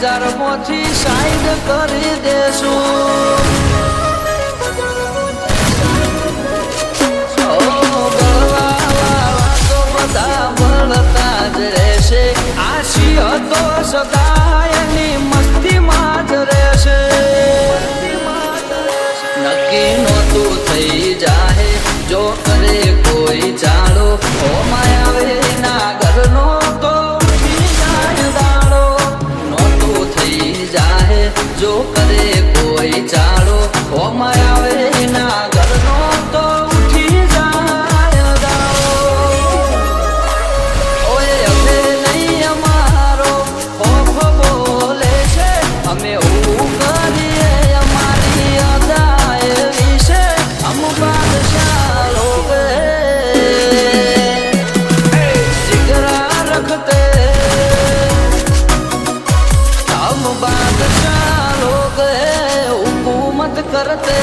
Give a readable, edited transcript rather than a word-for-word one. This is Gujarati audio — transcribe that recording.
બજાર માંથી સાઈડ કરી દેશું તો સદાયની મસ્તીમાં જ રહેશે નક્કી નહોતું થઈ જાહે જો કરે કોઈ ચાલો ઓ માયાવે ના ઘરનો તો ઉઠી જાય દાડો નહોતું થઈ જાહે જો કરે કોઈ ચાલો ઓ માયાવે ના ઘરનો તો ઉઠી જાય દાડો ઓએ હવે નહીં અમારો બોલે છે અમે એવું કરીએ અમારી અદાય વિશે હમ બાદશાહ લોગ जिगरा रखते हम बादशाह लोग हुकूमत करते